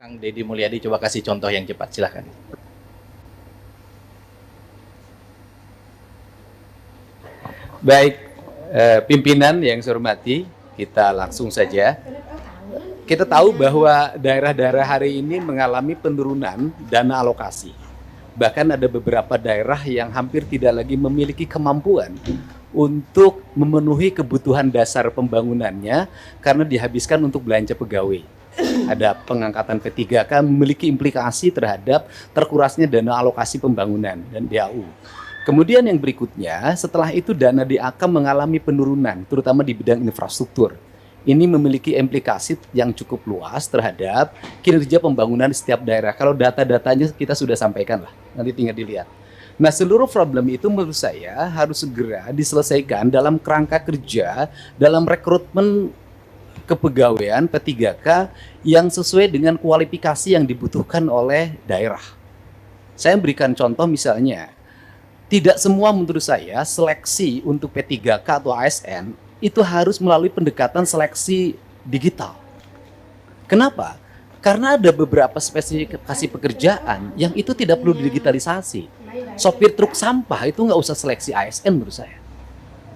Kang Deddy Mulyadi coba kasih contoh yang cepat, silahkan. Baik, pimpinan yang saya hormati, kita langsung saja. Kita tahu bahwa daerah-daerah hari ini mengalami penurunan dana alokasi. Bahkan ada beberapa daerah yang hampir tidak lagi memiliki kemampuan untuk memenuhi kebutuhan dasar pembangunannya karena dihabiskan untuk belanja pegawai. Ada pengangkatan P3K memiliki implikasi terhadap terkurasnya dana alokasi pembangunan dan DAU. Kemudian yang berikutnya, setelah itu dana DAK mengalami penurunan, terutama di bidang infrastruktur. Ini memiliki implikasi yang cukup luas terhadap kinerja pembangunan di setiap daerah. Kalau data-datanya kita sudah sampaikan lah, nanti tinggal dilihat. Nah, seluruh problem itu menurut saya harus segera diselesaikan dalam kerangka kerja, dalam rekrutmen kepegawaian P3K yang sesuai dengan kualifikasi yang dibutuhkan oleh daerah. Saya berikan contoh misalnya, tidak semua menurut saya seleksi untuk P3K atau ASN itu harus melalui pendekatan seleksi digital. Kenapa? Karena ada beberapa spesifikasi pekerjaan yang itu tidak perlu digitalisasi. Sopir truk sampah itu nggak usah seleksi ASN menurut saya.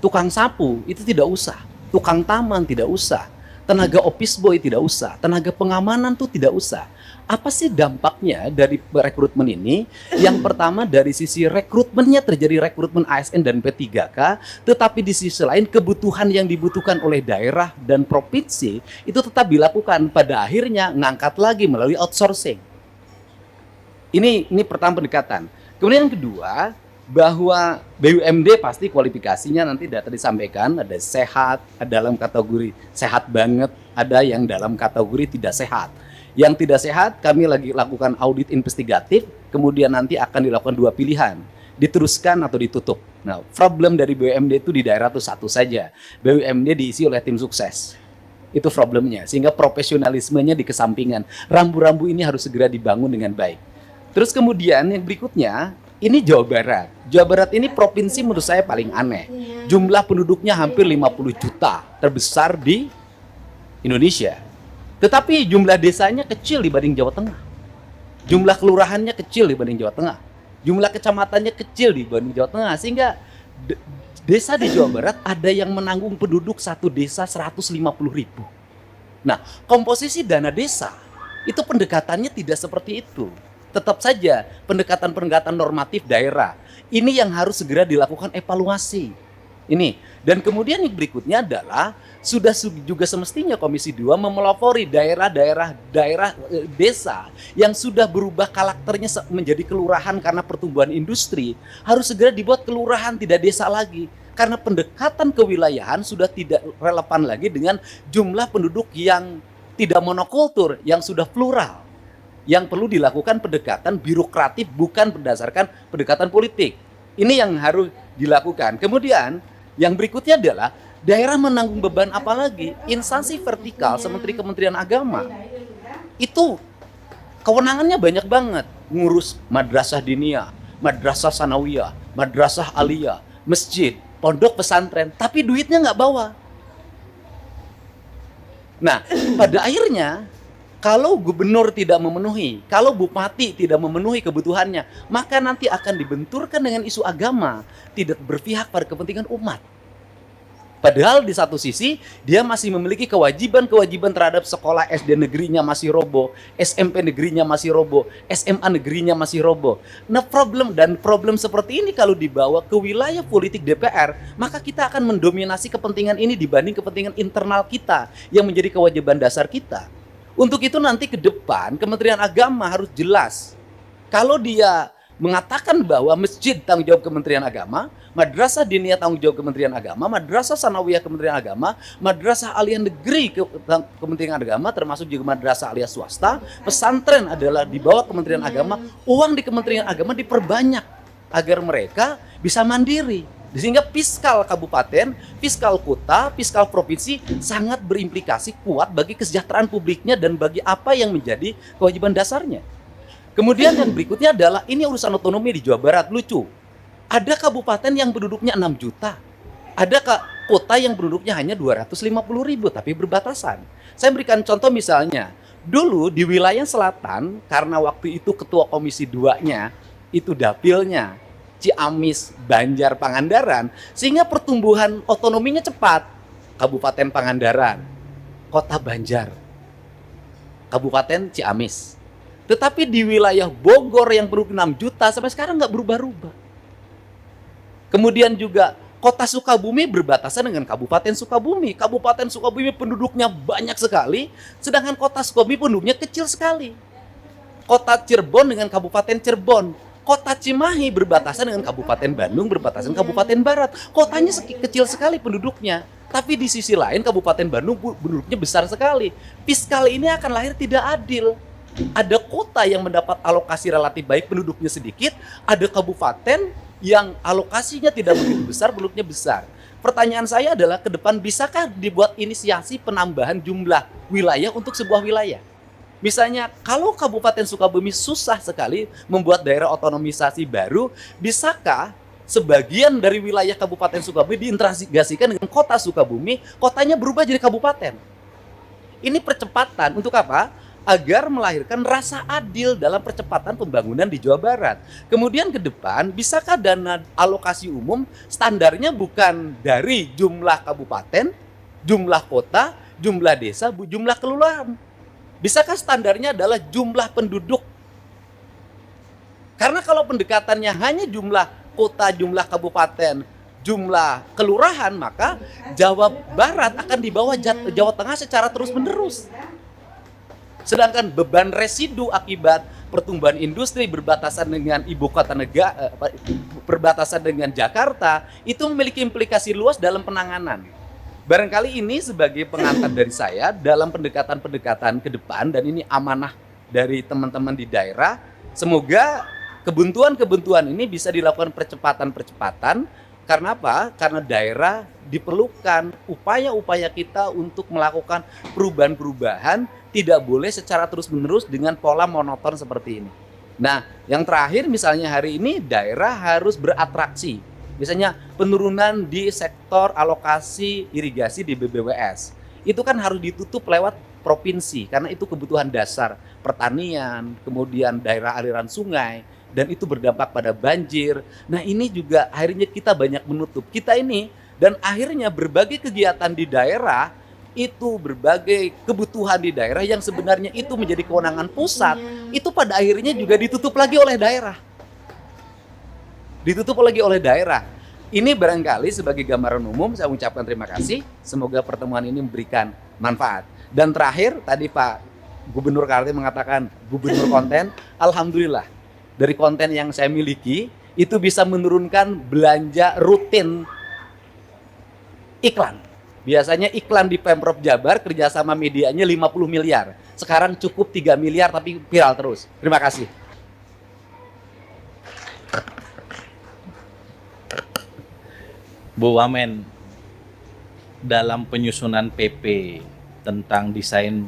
Tukang sapu itu tidak usah. Tukang taman tidak usah. Tenaga office boy tidak usah. Tenaga pengamanan tuh tidak usah. Apa sih dampaknya dari rekrutmen ini? Yang pertama dari sisi rekrutmennya terjadi rekrutmen ASN dan P3K, tetapi di sisi lain kebutuhan yang dibutuhkan oleh daerah dan provinsi itu tetap dilakukan. Pada akhirnya ngangkat lagi melalui outsourcing. Ini pertama pendekatan. Kemudian yang kedua, bahwa BUMD pasti kualifikasinya nanti data disampaikan, ada sehat, ada dalam kategori sehat banget, ada yang dalam kategori tidak sehat. Yang tidak sehat kami lagi lakukan audit investigatif, kemudian nanti akan dilakukan dua pilihan, diteruskan atau ditutup. Nah, problem dari BUMD itu di daerah itu satu saja, BUMD diisi oleh tim sukses. Itu problemnya, sehingga profesionalismenya dikesampingan. Rambu-rambu ini harus segera dibangun dengan baik. Terus kemudian yang berikutnya, ini Jawa Barat. Jawa Barat ini provinsi menurut saya paling aneh. Jumlah penduduknya hampir 50 juta, terbesar di Indonesia. Tetapi jumlah desanya kecil dibanding Jawa Tengah. Jumlah kelurahannya kecil dibanding Jawa Tengah. Jumlah kecamatannya kecil dibanding Jawa Tengah. Sehingga desa di Jawa Barat ada yang menanggung penduduk satu desa 150.000. Nah, komposisi dana desa itu pendekatannya tidak seperti itu. Tetap saja pendekatan-pendekatan normatif daerah. Ini yang harus segera dilakukan evaluasi. Ini. Dan kemudian yang berikutnya adalah sudah juga semestinya Komisi 2 memelopori daerah desa yang sudah berubah karakternya menjadi kelurahan karena pertumbuhan industri, harus segera dibuat kelurahan tidak desa lagi. Karena pendekatan kewilayahan sudah tidak relevan lagi dengan jumlah penduduk yang tidak monokultur, yang sudah plural. Yang perlu dilakukan pendekatan birokratif bukan berdasarkan pendekatan politik. Ini yang harus dilakukan. Kemudian yang berikutnya adalah daerah menanggung beban apalagi instansi vertikal seperti Kementerian Agama. Itu kewenangannya banyak banget, ngurus madrasah diniyah, madrasah sanawiyah, madrasah aliyah, masjid, pondok pesantren, tapi duitnya nggak bawa. Nah, pada akhirnya kalau gubernur tidak memenuhi, kalau bupati tidak memenuhi kebutuhannya, maka nanti akan dibenturkan dengan isu agama, tidak berpihak pada kepentingan umat. Padahal di satu sisi, dia masih memiliki kewajiban-kewajiban terhadap sekolah SD negerinya masih roboh, SMP negerinya masih roboh, SMA negerinya masih roboh. Nah, problem seperti ini kalau dibawa ke wilayah politik DPR, maka kita akan mendominasi kepentingan ini dibanding kepentingan internal kita, yang menjadi kewajiban dasar kita. Untuk itu nanti ke depan Kementerian Agama harus jelas. Kalau dia mengatakan bahwa masjid tanggung jawab Kementerian Agama, madrasah diniyah tanggung jawab Kementerian Agama, madrasah sanawiyah Kementerian Agama, madrasah aliyah negeri Kementerian Agama, termasuk juga madrasah aliyah swasta, pesantren adalah di bawah Kementerian Agama, uang di Kementerian Agama diperbanyak agar mereka bisa mandiri. Sehingga fiskal kabupaten, fiskal kota, fiskal provinsi sangat berimplikasi kuat bagi kesejahteraan publiknya dan bagi apa yang menjadi kewajiban dasarnya. Kemudian yang berikutnya adalah ini urusan otonomi di Jawa Barat, lucu. Ada kabupaten yang penduduknya 6 juta. Ada kota yang penduduknya hanya 250.000 tapi berbatasan. Saya berikan contoh misalnya, Dulu di wilayah selatan, karena waktu itu ketua komisi 2-nya, itu dapilnya, Ciamis, Banjar, Pangandaran, sehingga pertumbuhan otonominya cepat. Kabupaten Pangandaran, Kota Banjar, Kabupaten Ciamis. Tetapi di wilayah Bogor yang penduduk 6 juta sampai sekarang nggak berubah-ubah. Kemudian juga Kota Sukabumi berbatasan dengan Kabupaten Sukabumi. Kabupaten Sukabumi penduduknya banyak sekali, sedangkan Kota Sukabumi penduduknya kecil sekali. Kota Cirebon dengan Kabupaten Cirebon. Kota Cimahi berbatasan dengan Kabupaten Bandung, berbatasan Kabupaten Barat. Kotanya kecil sekali penduduknya. Tapi di sisi lain Kabupaten Bandung penduduknya besar sekali. Fiskal ini akan lahir tidak adil. Ada kota yang mendapat alokasi relatif baik, penduduknya sedikit. Ada kabupaten yang alokasinya tidak begitu besar, penduduknya besar. Pertanyaan saya adalah ke depan bisakah dibuat inisiasi penambahan jumlah wilayah untuk sebuah wilayah? Misalnya kalau Kabupaten Sukabumi susah sekali membuat daerah otonomisasi baru, bisakah sebagian dari wilayah Kabupaten Sukabumi diintegrasikan dengan Kota Sukabumi, kotanya berubah jadi kabupaten? Ini percepatan untuk apa? Agar melahirkan rasa adil dalam percepatan pembangunan di Jawa Barat. Kemudian ke depan, bisakah dana alokasi umum standarnya bukan dari jumlah kabupaten, jumlah kota, jumlah desa, jumlah kelurahan? Bisakah standarnya adalah jumlah penduduk? Karena kalau pendekatannya hanya jumlah kota, jumlah kabupaten, jumlah kelurahan, maka Jawa Barat akan di bawah Jawa Tengah secara terus-menerus. Sedangkan beban residu akibat pertumbuhan industri berbatasan dengan ibu kota negara, berbatasan dengan Jakarta, itu memiliki implikasi luas dalam penanganan. Barangkali ini sebagai pengantar dari saya dalam pendekatan-pendekatan ke depan, dan ini amanah dari teman-teman di daerah. Semoga kebuntuan-kebuntuan ini bisa dilakukan percepatan-percepatan. Karena apa? Karena daerah diperlukan upaya-upaya kita untuk melakukan perubahan-perubahan, tidak boleh secara terus-menerus dengan pola monoton seperti ini. Nah, yang terakhir misalnya hari ini daerah harus beratraksi. Misalnya penurunan di sektor alokasi irigasi di BBWS. Itu kan harus ditutup lewat provinsi karena itu kebutuhan dasar pertanian, kemudian daerah aliran sungai, dan itu berdampak pada banjir. Nah, ini juga akhirnya kita banyak menutup. Kita ini dan akhirnya berbagai kegiatan di daerah itu, berbagai kebutuhan di daerah yang sebenarnya itu menjadi kewenangan pusat, itu pada akhirnya juga ditutup lagi oleh daerah. Ditutup lagi oleh daerah. Ini barangkali sebagai gambaran umum, saya ucapkan terima kasih. Semoga pertemuan ini memberikan manfaat. Dan terakhir, tadi Pak Gubernur Kaltim mengatakan gubernur konten. Alhamdulillah, dari konten yang saya miliki, itu bisa menurunkan belanja rutin iklan. Biasanya iklan di Pemprov Jabar kerjasama medianya 50 miliar. Sekarang cukup 3 miliar tapi viral terus. Terima kasih. Bu Wamen, dalam penyusunan PP tentang desain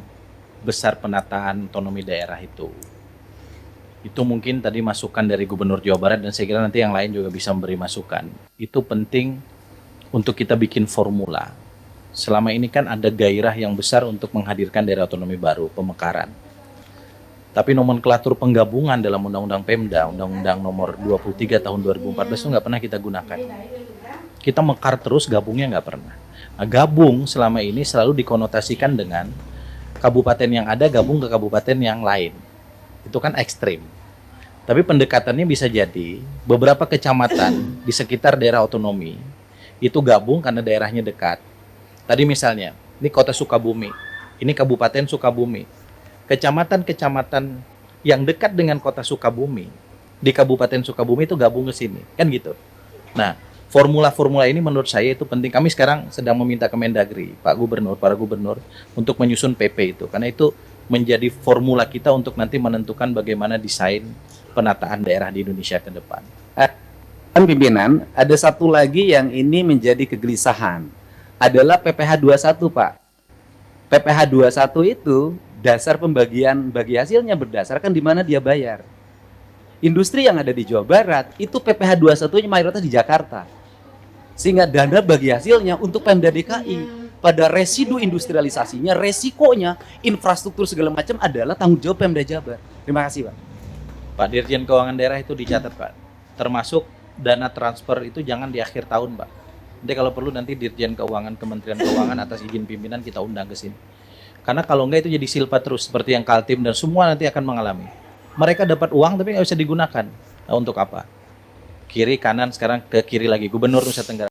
besar penataan otonomi daerah itu mungkin tadi masukan dari Gubernur Jawa Barat, dan saya kira nanti yang lain juga bisa memberi masukan. Itu penting untuk kita bikin formula. Selama ini kan ada gairah yang besar untuk menghadirkan daerah otonomi baru, pemekaran. Tapi nomenklatur penggabungan dalam Undang-Undang Pemda, Undang-Undang nomor 23 tahun 2014 itu nggak pernah kita gunakan. Kita mekar terus, gabungnya nggak pernah. Nah, gabung selama ini selalu dikonotasikan dengan kabupaten yang ada gabung ke kabupaten yang lain. Itu kan ekstrim. Tapi pendekatannya bisa jadi beberapa kecamatan di sekitar daerah otonomi itu gabung karena daerahnya dekat. Tadi misalnya, ini Kota Sukabumi, ini Kabupaten Sukabumi. Kecamatan-kecamatan yang dekat dengan Kota Sukabumi, di Kabupaten Sukabumi itu gabung ke sini, kan gitu. Nah, formula-formula ini menurut saya itu penting. Kami sekarang sedang meminta Kemendagri, Pak Gubernur, para gubernur, untuk menyusun PP itu. Karena itu menjadi formula kita untuk nanti menentukan bagaimana desain penataan daerah di Indonesia ke depan. Pimpinan, ada satu lagi yang ini menjadi kegelisahan. Adalah PPh 21, Pak. PPh 21 itu dasar pembagian bagi hasilnya berdasarkan di mana dia bayar. Industri yang ada di Jawa Barat itu PPh 21-nya mayoritas di Jakarta. Sehingga dana bagi hasilnya untuk Pemda DKI. pada residu industrialisasinya, resikonya, infrastruktur segala macam adalah tanggung jawab Pemda Jabar. Terima kasih, Pak. Pak, Dirjen Keuangan Daerah itu dicatat, Pak. Termasuk dana transfer itu jangan di akhir tahun, Pak. Nanti kalau perlu nanti Dirjen Keuangan Kementerian Keuangan atas izin pimpinan kita undang ke sini. Karena kalau enggak itu jadi silpa terus seperti yang Kaltim dan semua nanti akan mengalami. Mereka dapat uang tapi nggak bisa digunakan. Nah, untuk apa? Kiri kanan sekarang ke kiri lagi. Gubernur Nusa Tenggara